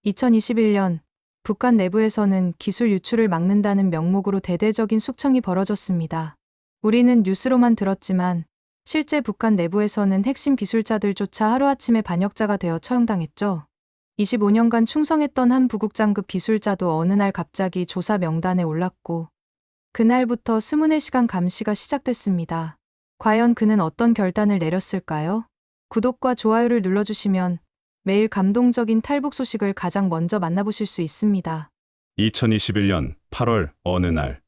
2021년 북한 내부에서는 기술 유출을 막는다는 명목으로 대대적인 숙청이 벌어졌습니다. 우리는 뉴스로만 들었지만 실제 북한 내부에서는 핵심 기술자들조차 하루아침에 반역자가 되어 처형당했죠. 25년간 충성했던 한 부국장급 기술자도 어느 날 갑자기 조사 명단에 올랐고 그날부터 24시간 감시가 시작됐습니다. 과연 그는 어떤 결단을 내렸을까요? 구독과 좋아요를 눌러주시면 매일 감동적인 탈북 소식을 가장 먼저 만나보실 수 있습니다. 2021년 8월 어느 날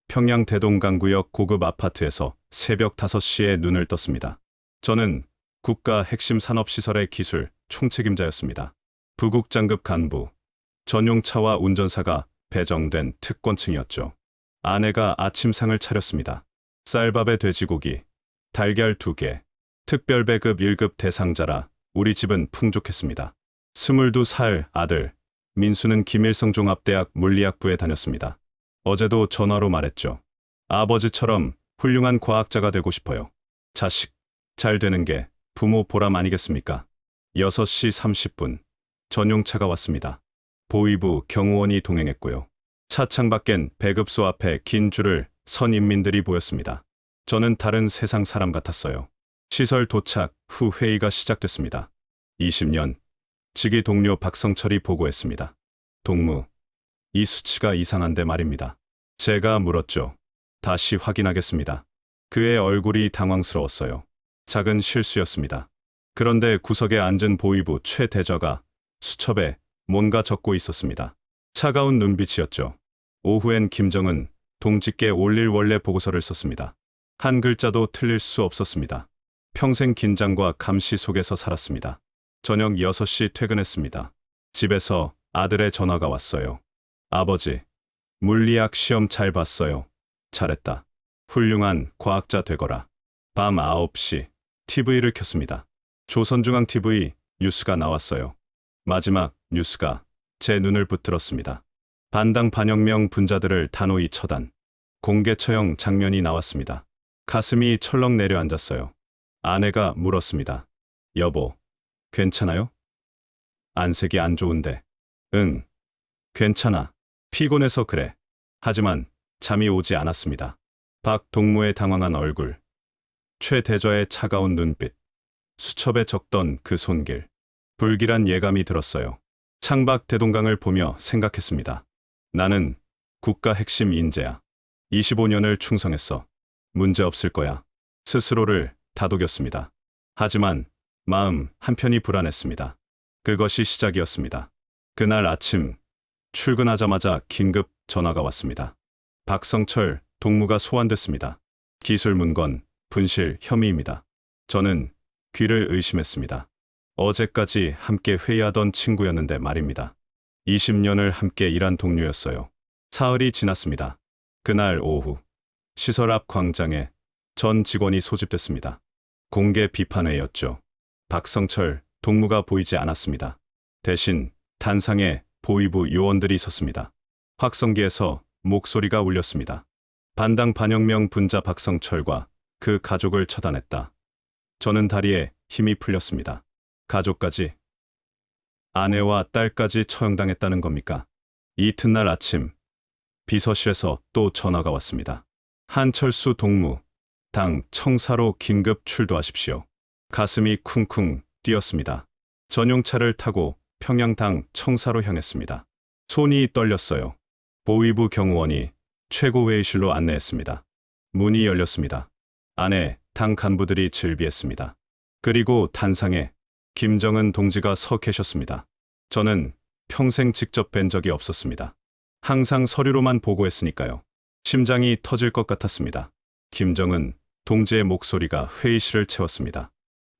평양 대동강구역 고급 아파트에서 새벽 5시에 눈을 떴습니다. 저는 국가 핵심 산업시설의 기술 총책임자였습니다. 부국장급 간부, 전용차와 운전사가 배정된 특권층이었죠. 아내가 아침상을 차렸습니다. 쌀밥에 돼지고기, 달걀 2개, 특별배급 1급 대상자라 우리 집은 풍족했습니다. 22살 아들 민수는 김일성 종합대학 물리학부에 다녔습니다. 어제도 전화로 말했죠. 아버지처럼 훌륭한 과학자가 되고 싶어요. 자식 잘 되는 게 부모 보람 아니겠습니까? 6시 30분 전용차가 왔습니다. 보위부 경호원이 동행했고요. 차창 밖엔 배급소 앞에 긴 줄을 선 인민들이 보였습니다. 저는 다른 세상 사람 같았어요. 시설 도착 후 회의가 시작됐습니다. 20년 직위 동료 박성철이 보고했습니다. 동무, 이 수치가 이상한데 말입니다. 제가 물었죠. 다시 확인하겠습니다. 그의 얼굴이 당황스러웠어요. 작은 실수였습니다. 그런데 구석에 앉은 보위부 최 대저가 수첩에 뭔가 적고 있었습니다. 차가운 눈빛이었죠. 오후엔 김정은 동지께 올릴 원래 보고서를 썼습니다. 한 글자도 틀릴 수 없었습니다. 평생 긴장과 감시 속에서 살았습니다. 저녁 6시 퇴근했습니다. 집에서 아들의 전화가 왔어요. 아버지, 물리학 시험 잘 봤어요. 잘했다. 훌륭한 과학자 되거라. 밤 9시 TV를 켰습니다. 조선중앙TV 뉴스가 나왔어요. 마지막 뉴스가 제 눈을 붙들었습니다. 반당 반혁명 분자들을 단호히 처단. 공개 처형 장면이 나왔습니다. 가슴이 철렁 내려앉았어요. 아내가 물었습니다. 여보, 괜찮아요? 안색이 안 좋은데. 응, 괜찮아. 피곤해서 그래. 하지만 잠이 오지 않았습니다. 박 동무의 당황한 얼굴, 최 대저의 차가운 눈빛, 수첩에 적던 그 손길, 불길한 예감이 들었어요. 창밖 대동강을 보며 생각했습니다. 나는 국가 핵심 인재야. 25년을 충성했어. 문제 없을 거야. 스스로를 다독였습니다. 하지만 마음 한편이 불안했습니다. 그것이 시작이었습니다. 그날 아침 출근하자마자 긴급 전화가 왔습니다. 박성철 동무가 소환됐습니다. 기술 문건, 분실 혐의입니다. 저는 귀를 의심했습니다. 어제까지 함께 회의하던 친구였는데 말입니다. 20년을 함께 일한 동료였어요. 사흘이 지났습니다. 그날 오후 시설 앞 광장에 전 직원이 소집됐습니다. 공개 비판회였죠. 박성철 동무가 보이지 않았습니다. 대신 단상에 보위부 요원들이 섰습니다. 확성기에서 목소리가 울렸습니다. 반당 반혁명 분자 박성철과 그 가족을 처단했다. 저는 다리에 힘이 풀렸습니다. 가족까지, 아내와 딸까지 처형당했다는 겁니까? 이튿날 아침 비서실에서 또 전화가 왔습니다. 한철수 동무, 당 청사로 긴급 출두하십시오. 가슴이 쿵쿵 뛰었습니다. 전용차를 타고 평양당 청사로 향했습니다. 손이 떨렸어요. 보위부 경호원이 최고회의실로 안내했습니다. 문이 열렸습니다. 안에 당 간부들이 즐비했습니다. 그리고 단상에 김정은 동지가 서 계셨습니다. 저는 평생 직접 뵌 적이 없었습니다. 항상 서류로만 보고했으니까요. 심장이 터질 것 같았습니다. 김정은 동지의 목소리가 회의실을 채웠습니다.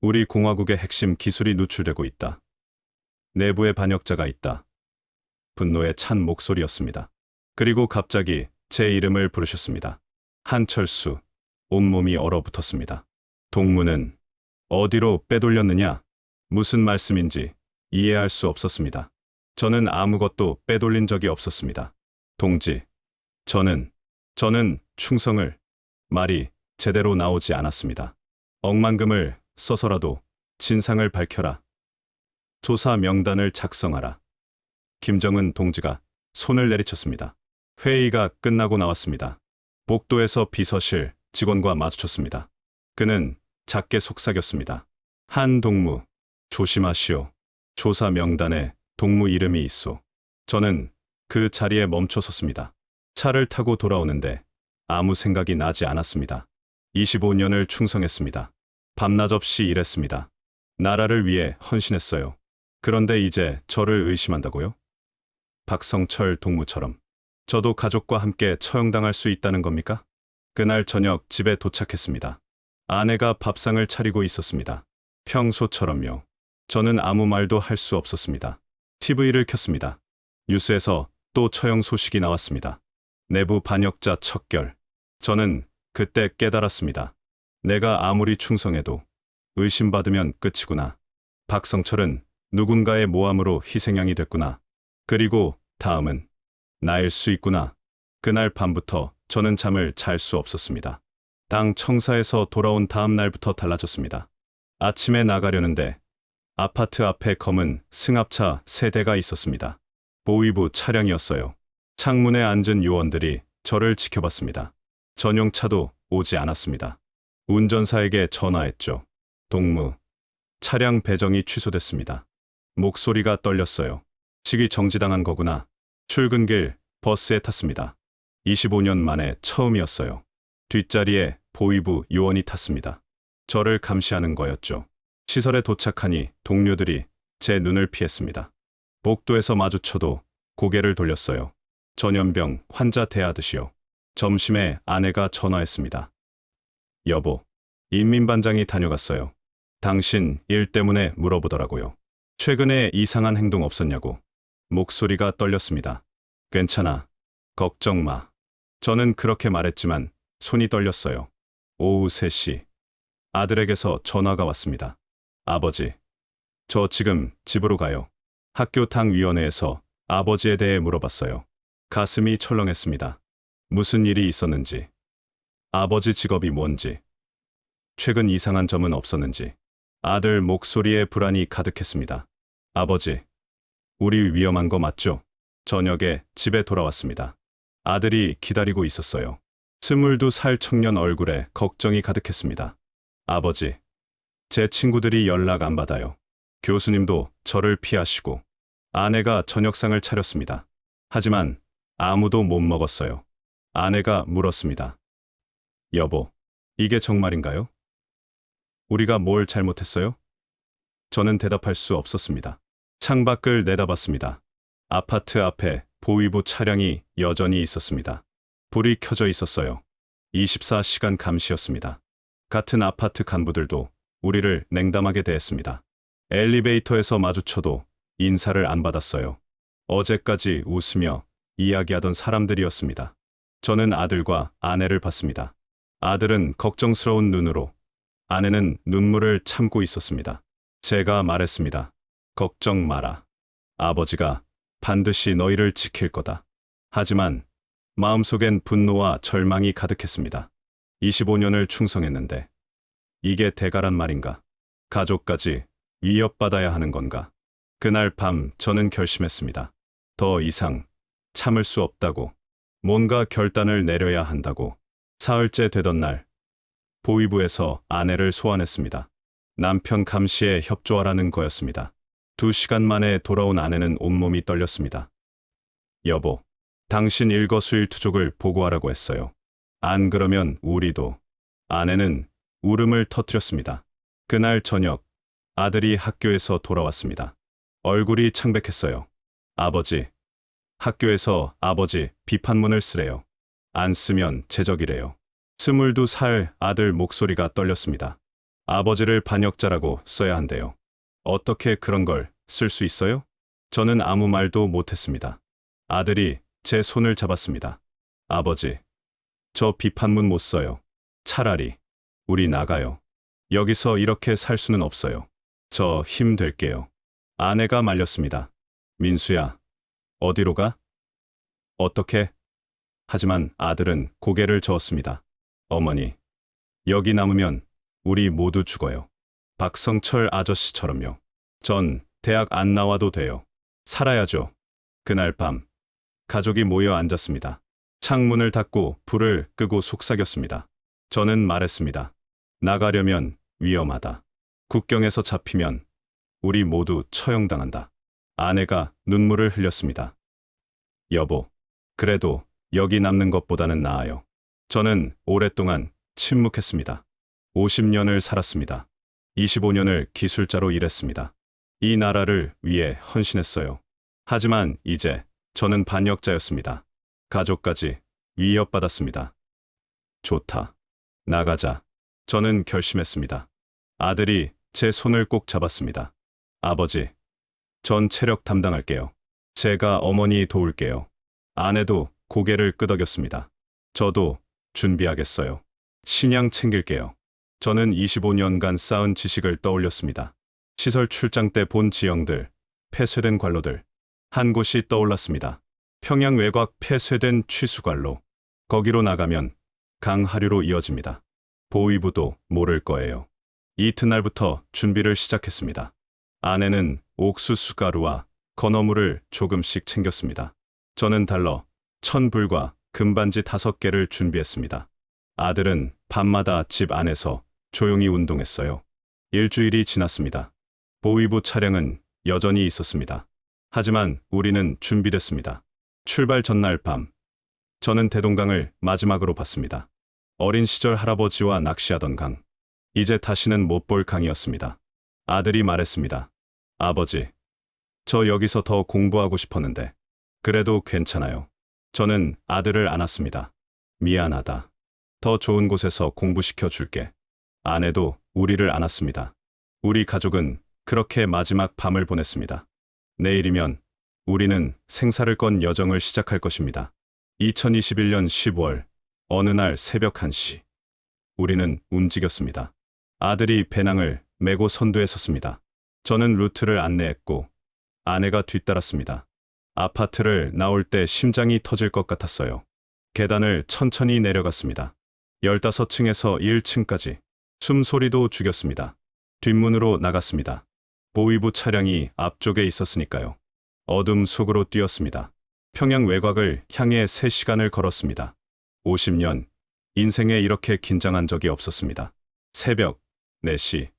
우리 공화국의 핵심 기술이 누출되고 있다. 내부에 반역자가 있다. 분노에 찬 목소리였습니다. 그리고 갑자기 제 이름을 부르셨습니다. 한철수. 온몸이 얼어붙었습니다. 동무는 어디로 빼돌렸느냐? 무슨 말씀인지 이해할 수 없었습니다. 저는 아무것도 빼돌린 적이 없었습니다. 동지, 저는 충성을, 말이 제대로 나오지 않았습니다. 억만금을 써서라도 진상을 밝혀라. 조사 명단을 작성하라. 김정은 동지가 손을 내리쳤습니다. 회의가 끝나고 나왔습니다. 복도에서 비서실 직원과 마주쳤습니다. 그는 작게 속삭였습니다. 한 동무, 조심하시오. 조사 명단에 동무 이름이 있소. 저는 그 자리에 멈춰 섰습니다. 차를 타고 돌아오는데 아무 생각이 나지 않았습니다. 25년을 충성했습니다. 밤낮 없이 일했습니다. 나라를 위해 헌신했어요. 그런데 이제 저를 의심한다고요? 박성철 동무처럼 저도 가족과 함께 처형당할 수 있다는 겁니까? 그날 저녁 집에 도착했습니다. 아내가 밥상을 차리고 있었습니다. 평소처럼요. 저는 아무 말도 할 수 없었습니다. TV를 켰습니다. 뉴스에서 또 처형 소식이 나왔습니다. 내부 반역자 척결. 저는 그때 깨달았습니다. 내가 아무리 충성해도 의심받으면 끝이구나. 박성철은 누군가의 모함으로 희생양이 됐구나. 그리고 다음은 나일 수 있구나. 그날 밤부터 저는 잠을 잘 수 없었습니다. 당 청사에서 돌아온 다음 날부터 달라졌습니다. 아침에 나가려는데 아파트 앞에 검은 승합차 3대가 있었습니다. 보위부 차량이었어요. 창문에 앉은 요원들이 저를 지켜봤습니다. 전용차도 오지 않았습니다. 운전사에게 전화했죠. 동무, 차량 배정이 취소됐습니다. 목소리가 떨렸어요. 직위 정지당한 거구나. 출근길 버스에 탔습니다. 25년 만에 처음이었어요. 뒷자리에 보위부 요원이 탔습니다. 저를 감시하는 거였죠. 시설에 도착하니 동료들이 제 눈을 피했습니다. 복도에서 마주쳐도 고개를 돌렸어요. 전염병 환자 대하듯이요. 점심에 아내가 전화했습니다. 여보, 인민반장이 다녀갔어요. 당신 일 때문에 물어보더라고요. 최근에 이상한 행동 없었냐고. 목소리가 떨렸습니다. 괜찮아. 걱정 마. 저는 그렇게 말했지만 손이 떨렸어요. 오후 3시. 아들에게서 전화가 왔습니다. 아버지, 저 지금 집으로 가요. 학교 당위원회에서 아버지에 대해 물어봤어요. 가슴이 철렁했습니다. 무슨 일이 있었는지, 아버지 직업이 뭔지, 최근 이상한 점은 없었는지. 아들 목소리에 불안이 가득했습니다. 아버지, 우리 위험한 거 맞죠? 저녁에 집에 돌아왔습니다. 아들이 기다리고 있었어요. 22살 청년 얼굴에 걱정이 가득했습니다. 아버지, 제 친구들이 연락 안 받아요. 교수님도 저를 피하시고. 아내가 저녁상을 차렸습니다. 하지만 아무도 못 먹었어요. 아내가 물었습니다. 여보, 이게 정말인가요? 우리가 뭘 잘못했어요? 저는 대답할 수 없었습니다. 창밖을 내다봤습니다. 아파트 앞에 보위부 차량이 여전히 있었습니다. 불이 켜져 있었어요. 24시간 감시였습니다. 같은 아파트 간부들도 우리를 냉담하게 대했습니다. 엘리베이터에서 마주쳐도 인사를 안 받았어요. 어제까지 웃으며 이야기하던 사람들이었습니다. 저는 아들과 아내를 봤습니다. 아들은 걱정스러운 눈으로, 아내는 눈물을 참고 있었습니다. 제가 말했습니다. 걱정 마라. 아버지가 반드시 너희를 지킬 거다. 하지만 마음속엔 분노와 절망이 가득했습니다. 25년을 충성했는데 이게 대가란 말인가? 가족까지 위협받아야 하는 건가? 그날 밤 저는 결심했습니다. 더 이상 참을 수 없다고. 뭔가 결단을 내려야 한다고. 사흘째 되던 날, 보위부에서 아내를 소환했습니다. 남편 감시에 협조하라는 거였습니다. 2시간 만에 돌아온 아내는 온몸이 떨렸습니다. 여보, 당신 일거수일투족을 보고하라고 했어요. 안 그러면 우리도. 아내는 울음을 터뜨렸습니다. 그날 저녁, 아들이 학교에서 돌아왔습니다. 얼굴이 창백했어요. 아버지, 학교에서 아버지 비판문을 쓰래요. 안 쓰면 제적이래요. 22살 아들 목소리가 떨렸습니다. 아버지를 반역자라고 써야 한대요. 어떻게 그런 걸 쓸 수 있어요? 저는 아무 말도 못했습니다. 아들이 제 손을 잡았습니다. 아버지, 저 비판문 못 써요. 차라리 우리 나가요. 여기서 이렇게 살 수는 없어요. 저 힘 될게요. 아내가 말렸습니다. 민수야, 어디로 가? 어떻게? 하지만 아들은 고개를 저었습니다. 어머니, 여기 남으면 우리 모두 죽어요. 박성철 아저씨처럼요. 전 대학 안 나와도 돼요. 살아야죠. 그날 밤 가족이 모여 앉았습니다. 창문을 닫고 불을 끄고 속삭였습니다. 저는 말했습니다. 나가려면 위험하다. 국경에서 잡히면 우리 모두 처형당한다. 아내가 눈물을 흘렸습니다. 여보, 그래도 여기 남는 것보다는 나아요. 저는 오랫동안 침묵했습니다. 50년을 살았습니다. 25년을 기술자로 일했습니다. 이 나라를 위해 헌신했어요. 하지만 이제 저는 반역자였습니다. 가족까지 위협받았습니다. 좋다. 나가자. 저는 결심했습니다. 아들이 제 손을 꼭 잡았습니다. 아버지, 전 체력 담당할게요. 제가 어머니 도울게요. 아내도 고개를 끄덕였습니다. 저도 준비하겠어요. 식량 챙길게요. 저는 25년간 쌓은 지식을 떠올렸습니다. 시설 출장 때 본 지형들, 폐쇄된 관로들, 한 곳이 떠올랐습니다. 평양 외곽 폐쇄된 취수관로. 거기로 나가면 강 하류로 이어집니다. 보위부도 모를 거예요. 이튿날부터 준비를 시작했습니다. 아내는 옥수수 가루와 건어물을 조금씩 챙겼습니다. 저는 달러, 천불과 금반지 5개를 준비했습니다. 아들은 밤마다 집 안에서 조용히 운동했어요. 일주일이 지났습니다. 보위부 차량은 여전히 있었습니다. 하지만 우리는 준비됐습니다. 출발 전날 밤, 저는 대동강을 마지막으로 봤습니다. 어린 시절 할아버지와 낚시하던 강. 이제 다시는 못 볼 강이었습니다. 아들이 말했습니다. 아버지, 저 여기서 더 공부하고 싶었는데. 그래도 괜찮아요. 저는 아들을 안았습니다. 미안하다. 더 좋은 곳에서 공부시켜 줄게. 아내도 우리를 안았습니다. 우리 가족은 그렇게 마지막 밤을 보냈습니다. 내일이면 우리는 생사를 건 여정을 시작할 것입니다. 2021년 10월 어느 날 새벽 1시 우리는 움직였습니다. 아들이 배낭을 메고 선두에 섰습니다. 저는 루트를 안내했고 아내가 뒤따랐습니다. 아파트를 나올 때 심장이 터질 것 같았어요. 계단을 천천히 내려갔습니다. 15층에서 1층까지 숨소리도 죽였습니다. 뒷문으로 나갔습니다. 보위부 차량이 앞쪽에 있었으니까요. 어둠 속으로 뛰었습니다. 평양 외곽을 향해 3시간을 걸었습니다. 50년, 인생에 이렇게 긴장한 적이 없었습니다. 새벽 4시,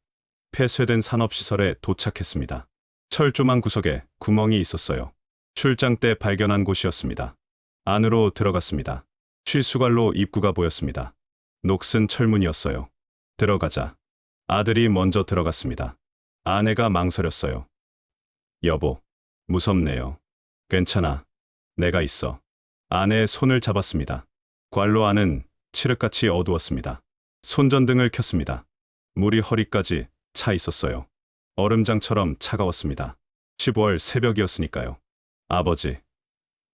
폐쇄된 산업시설에 도착했습니다. 철조망 구석에 구멍이 있었어요. 출장 때 발견한 곳이었습니다. 안으로 들어갔습니다. 취수관로 입구가 보였습니다. 녹슨 철문이었어요. 들어가자. 아들이 먼저 들어갔습니다. 아내가 망설였어요. 여보, 무섭네요. 괜찮아. 내가 있어. 아내의 손을 잡았습니다. 관로 안은 칠흑같이 어두웠습니다. 손전등을 켰습니다. 물이 허리까지 차 있었어요. 얼음장처럼 차가웠습니다. 15월 새벽이었으니까요. 아버지,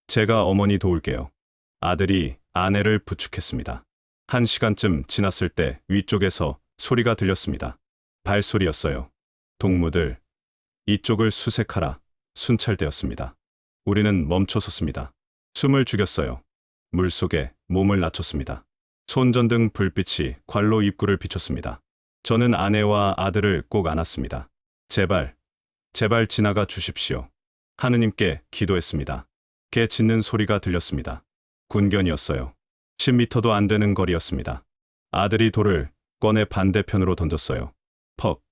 제가 어머니 도울게요. 아들이 아내를 부축했습니다. 1시간쯤 지났을 때 위쪽에서 소리가 들렸습니다. 발소리였어요. 동무들, 이쪽을 수색하라. 순찰되었습니다. 우리는 멈춰섰습니다. 숨을 죽였어요. 물속에 몸을 낮췄습니다. 손전등 불빛이 관로 입구를 비췄습니다. 저는 아내와 아들을 꼭 안았습니다. 제발, 제발 지나가 주십시오. 하느님께 기도했습니다. 개 짖는 소리가 들렸습니다. 군견이었어요. 10m도 안 되는 거리였습니다. 아들이 돌을 꺼내 반대편으로 던졌어요. 퍽.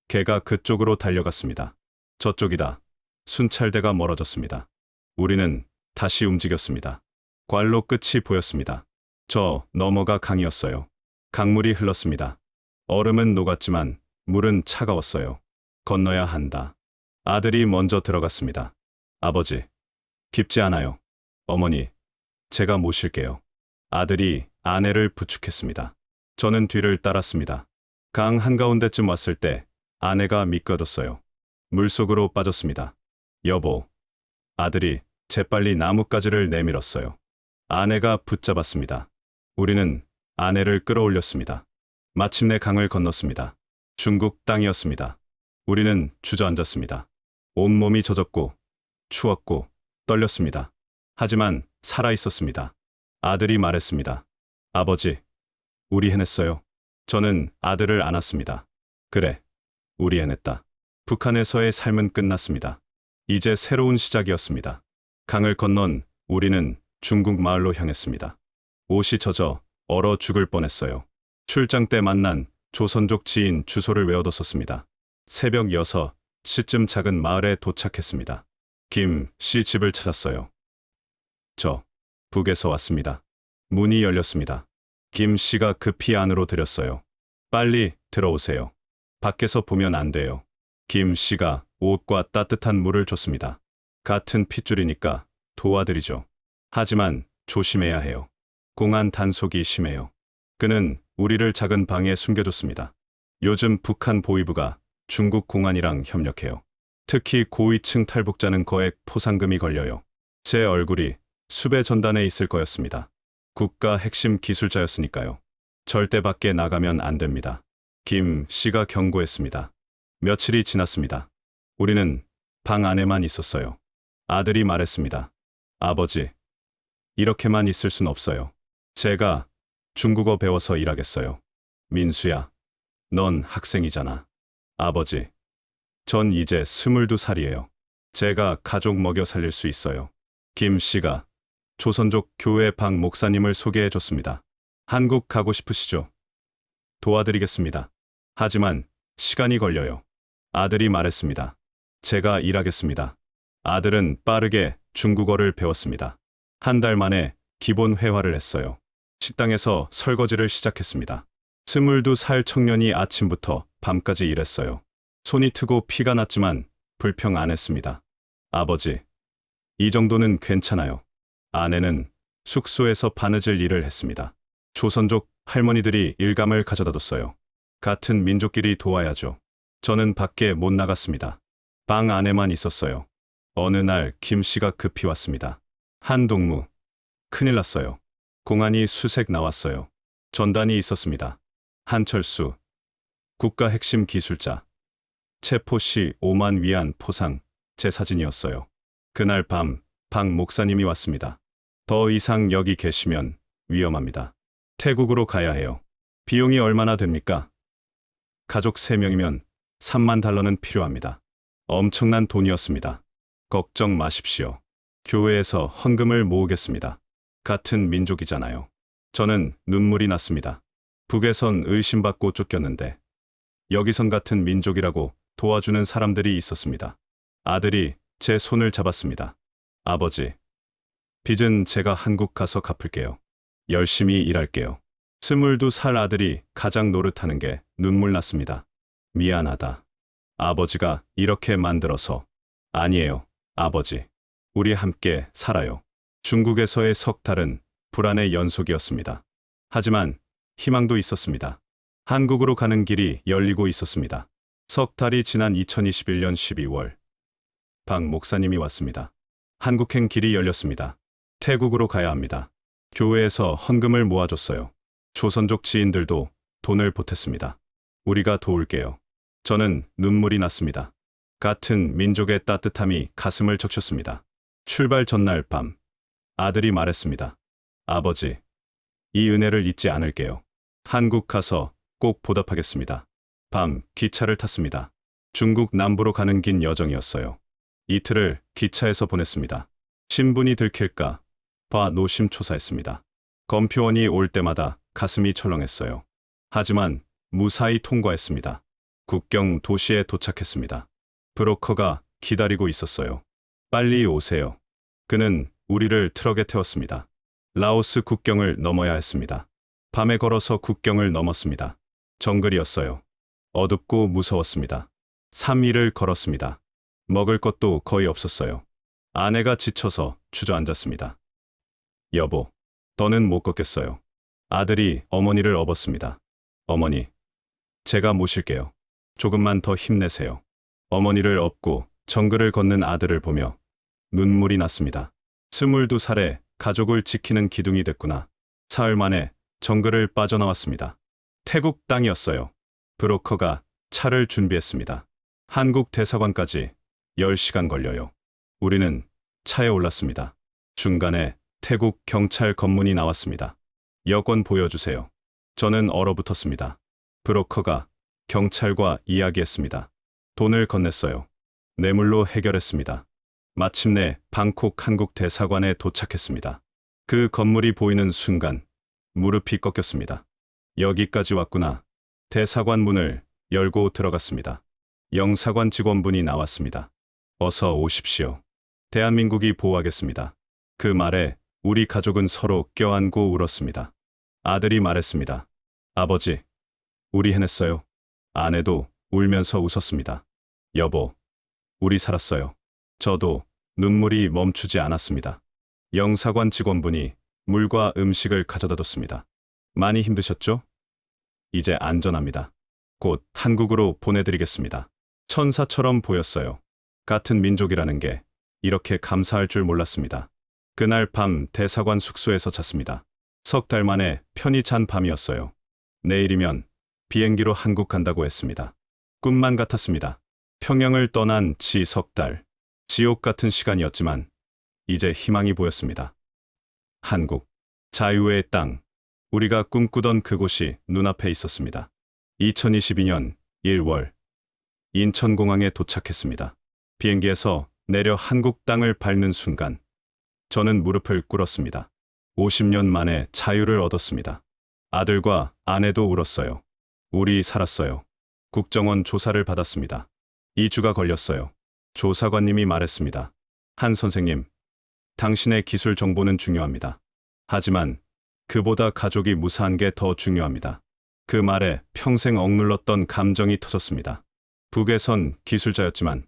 개가 그쪽으로 달려갔습니다. 저쪽이다. 순찰대가 멀어졌습니다. 우리는 다시 움직였습니다. 관로 끝이 보였습니다. 저 너머가 강이었어요. 강물이 흘렀습니다. 얼음은 녹았지만 물은 차가웠어요. 건너야 한다. 아들이 먼저 들어갔습니다. 아버지, 깊지 않아요. 어머니, 제가 모실게요. 아들이 아내를 부축했습니다. 저는 뒤를 따랐습니다. 강 한가운데쯤 왔을 때 아내가 미끄러졌어요. 물속으로 빠졌습니다. 여보, 아들이 재빨리 나뭇가지를 내밀었어요. 아내가 붙잡았습니다. 우리는 아내를 끌어올렸습니다. 마침내 강을 건넜습니다. 중국 땅이었습니다. 우리는 주저앉았습니다. 온몸이 젖었고 추웠고 떨렸습니다. 하지만 살아있었습니다. 아들이 말했습니다. 아버지, 우리 해냈어요. 저는 아들을 안았습니다. 그래, 우리 해냈다. 북한에서의 삶은 끝났습니다. 이제 새로운 시작이었습니다. 강을 건넌 우리는 중국 마을로 향했습니다. 옷이 젖어 얼어 죽을 뻔했어요. 출장 때 만난 조선족 지인 주소를 외워뒀었습니다. 새벽 6시쯤 작은 마을에 도착했습니다. 김 씨 집을 찾았어요. 저 북에서 왔습니다. 문이 열렸습니다. 김 씨가 급히 안으로 들였어요. 빨리 들어오세요. 밖에서 보면 안 돼요. 김 씨가 옷과 따뜻한 물을 줬습니다. 같은 핏줄이니까 도와드리죠. 하지만 조심해야 해요. 공안 단속이 심해요. 그는 우리를 작은 방에 숨겨뒀습니다. 요즘 북한 보위부가 중국 공안이랑 협력해요. 특히 고위층 탈북자는 거액 포상금이 걸려요. 제 얼굴이 수배 전단에 있을 거였습니다. 국가 핵심 기술자였으니까요. 절대 밖에 나가면 안 됩니다. 김 씨가 경고했습니다. 며칠이 지났습니다. 우리는 방 안에만 있었어요. 아들이 말했습니다. 아버지, 이렇게만 있을 순 없어요. 제가 중국어 배워서 일하겠어요. 민수야, 넌 학생이잖아. 아버지, 전 이제 22살이에요. 제가 가족 먹여 살릴 수 있어요. 김 씨가 조선족 교회 박 목사님을 소개해 줬습니다. 한국 가고 싶으시죠? 도와드리겠습니다. 하지만 시간이 걸려요. 아들이 말했습니다. 제가 일하겠습니다. 아들은 빠르게 중국어를 배웠습니다. 한 달 만에 기본 회화를 했어요. 식당에서 설거지를 시작했습니다. 22살 청년이 아침부터 밤까지 일했어요. 손이 트고 피가 났지만 불평 안 했습니다. 아버지, 이 정도는 괜찮아요. 아내는 숙소에서 바느질 일을 했습니다. 조선족 할머니들이 일감을 가져다 뒀어요. 같은 민족끼리 도와야죠. 저는 밖에 못 나갔습니다. 방 안에만 있었어요. 어느 날 김 씨가 급히 왔습니다. 한동무, 큰일 났어요. 공안이 수색 나왔어요. 전단이 있었습니다. 한철수, 국가 핵심 기술자. 체포 시 5만 위안 포상, 제 사진이었어요. 그날 밤 박 목사님이 왔습니다. 더 이상 여기 계시면 위험합니다. 태국으로 가야 해요. 비용이 얼마나 됩니까? 가족 3명이면 3만 달러는 필요합니다. 엄청난 돈이었습니다. 걱정 마십시오. 교회에서 헌금을 모으겠습니다. 같은 민족이잖아요. 저는 눈물이 났습니다. 북에선 의심받고 쫓겼는데 여기선 같은 민족이라고 도와주는 사람들이 있었습니다. 아들이 제 손을 잡았습니다. 아버지, 빚은 제가 한국 가서 갚을게요. 열심히 일할게요. 22살 아들이 가장 노릇하는 게 눈물 났습니다. 미안하다. 아버지가 이렇게 만들어서. 아니에요, 아버지. 우리 함께 살아요. 중국에서의 석 달은 불안의 연속이었습니다. 하지만 희망도 있었습니다. 한국으로 가는 길이 열리고 있었습니다. 석 달이 지난 2021년 12월, 박 목사님이 왔습니다. 한국행 길이 열렸습니다. 태국으로 가야 합니다. 교회에서 헌금을 모아줬어요. 조선족 지인들도 돈을 보탰습니다. 우리가 도울게요. 저는 눈물이 났습니다. 같은 민족의 따뜻함이 가슴을 적셨습니다. 출발 전날 밤, 아들이 말했습니다. 아버지, 이 은혜를 잊지 않을게요. 한국 가서 꼭 보답하겠습니다. 밤 기차를 탔습니다. 중국 남부로 가는 긴 여정이었어요. 이틀을 기차에서 보냈습니다. 신분이 들킬까 봐 노심초사했습니다. 검표원이 올 때마다 가슴이 철렁했어요. 하지만 무사히 통과했습니다. 국경 도시에 도착했습니다. 브로커가 기다리고 있었어요. 빨리 오세요. 그는 우리를 트럭에 태웠습니다. 라오스 국경을 넘어야 했습니다. 밤에 걸어서 국경을 넘었습니다. 정글이었어요. 어둡고 무서웠습니다. 3일을 걸었습니다. 먹을 것도 거의 없었어요. 아내가 지쳐서 주저앉았습니다. 여보, 더는 못 걷겠어요. 아들이 어머니를 업었습니다. 어머니, 제가 모실게요. 조금만 더 힘내세요. 어머니를 업고 정글을 걷는 아들을 보며 눈물이 났습니다. 22살에 가족을 지키는 기둥이 됐구나. 사흘 만에 정글을 빠져나왔습니다. 태국 땅이었어요. 브로커가 차를 준비했습니다. 한국 대사관까지 10시간 걸려요. 우리는 차에 올랐습니다. 중간에 태국 경찰 검문이 나왔습니다. 여권 보여주세요. 저는 얼어붙었습니다. 브로커가 경찰과 이야기했습니다. 돈을 건넸어요. 뇌물로 해결했습니다. 마침내 방콕 한국 대사관에 도착했습니다. 그 건물이 보이는 순간 무릎이 꺾였습니다. 여기까지 왔구나. 대사관 문을 열고 들어갔습니다. 영사관 직원분이 나왔습니다. 어서 오십시오. 대한민국이 보호하겠습니다. 그 말에 우리 가족은 서로 껴안고 울었습니다. 아들이 말했습니다. 아버지, 우리 해냈어요. 아내도 울면서 웃었습니다. 여보, 우리 살았어요. 저도 눈물이 멈추지 않았습니다. 영사관 직원분이 물과 음식을 가져다 뒀습니다. 많이 힘드셨죠? 이제 안전합니다. 곧 한국으로 보내드리겠습니다. 천사처럼 보였어요. 같은 민족이라는 게 이렇게 감사할 줄 몰랐습니다. 그날 밤 대사관 숙소에서 잤습니다. 석 달 만에 편히 잔 밤이었어요. 내일이면 비행기로 한국 간다고 했습니다. 꿈만 같았습니다. 평양을 떠난 지 석 달. 지옥 같은 시간이었지만 이제 희망이 보였습니다. 한국, 자유의 땅. 우리가 꿈꾸던 그곳이 눈앞에 있었습니다. 2022년 1월 인천공항에 도착했습니다. 비행기에서 내려 한국 땅을 밟는 순간 저는 무릎을 꿇었습니다. 50년 만에 자유를 얻었습니다. 아들과 아내도 울었어요. 우리 살았어요. 국정원 조사를 받았습니다. 2주가 걸렸어요. 조사관님이 말했습니다. 한 선생님, 당신의 기술 정보는 중요합니다. 하지만 그보다 가족이 무사한 게 더 중요합니다. 그 말에 평생 억눌렀던 감정이 터졌습니다. 북에선 기술자였지만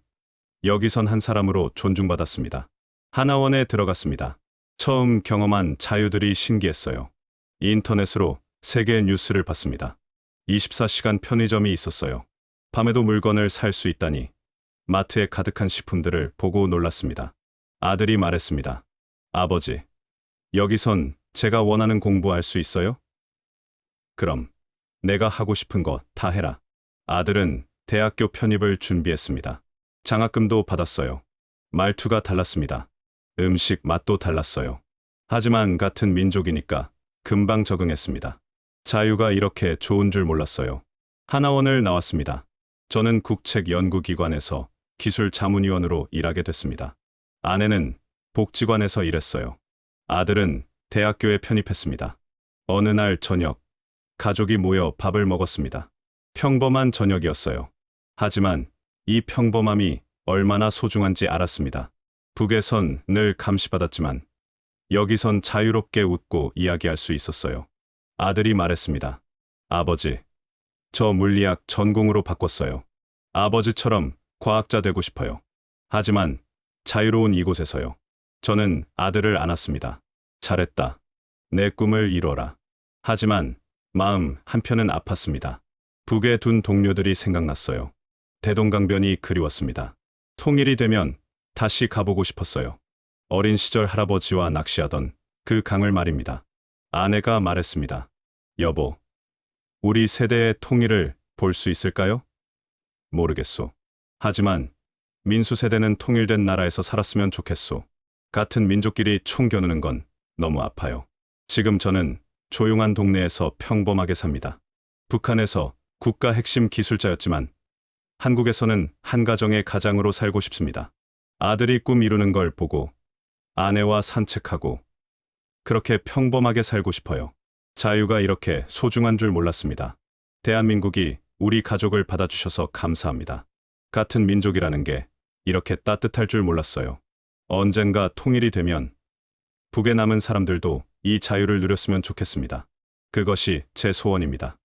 여기선 한 사람으로 존중받았습니다. 하나원에 들어갔습니다. 처음 경험한 자유들이 신기했어요. 인터넷으로 세계 뉴스를 봤습니다. 24시간 편의점이 있었어요. 밤에도 물건을 살 수 있다니. 마트에 가득한 식품들을 보고 놀랐습니다. 아들이 말했습니다. 아버지, 여기선 제가 원하는 공부할 수 있어요? 그럼 내가 하고 싶은 거 다 해라. 아들은 대학교 편입을 준비했습니다. 장학금도 받았어요. 말투가 달랐습니다. 음식 맛도 달랐어요. 하지만 같은 민족이니까 금방 적응했습니다. 자유가 이렇게 좋은 줄 몰랐어요. 하나원을 나왔습니다. 저는 국책연구기관에서 기술자문위원으로 일하게 됐습니다. 아내는 복지관에서 일했어요. 아들은 대학교에 편입했습니다. 어느 날 저녁, 가족이 모여 밥을 먹었습니다. 평범한 저녁이었어요. 하지만 이 평범함이 얼마나 소중한지 알았습니다. 북에선 늘 감시받았지만 여기선 자유롭게 웃고 이야기할 수 있었어요. 아들이 말했습니다. 아버지, 저 물리학 전공으로 바꿨어요. 아버지처럼 과학자 되고 싶어요. 하지만 자유로운 이곳에서요. 저는 아들을 안았습니다. 잘했다. 내 꿈을 이뤄라. 하지만 마음 한편은 아팠습니다. 북에 둔 동료들이 생각났어요. 대동강변이 그리웠습니다. 통일이 되면 다시 가보고 싶었어요. 어린 시절 할아버지와 낚시하던 그 강을 말입니다. 아내가 말했습니다. 여보, 우리 세대의 통일을 볼 수 있을까요? 모르겠소. 하지만 민수 세대는 통일된 나라에서 살았으면 좋겠소. 같은 민족끼리 총 겨누는 건 너무 아파요. 지금 저는 조용한 동네에서 평범하게 삽니다. 북한에서 국가 핵심 기술자였지만 한국에서는 한 가정의 가장으로 살고 싶습니다. 아들이 꿈 이루는 걸 보고 아내와 산책하고 그렇게 평범하게 살고 싶어요. 자유가 이렇게 소중한 줄 몰랐습니다. 대한민국이 우리 가족을 받아주셔서 감사합니다. 같은 민족이라는 게 이렇게 따뜻할 줄 몰랐어요. 언젠가 통일이 되면 북에 남은 사람들도 이 자유를 누렸으면 좋겠습니다. 그것이 제 소원입니다.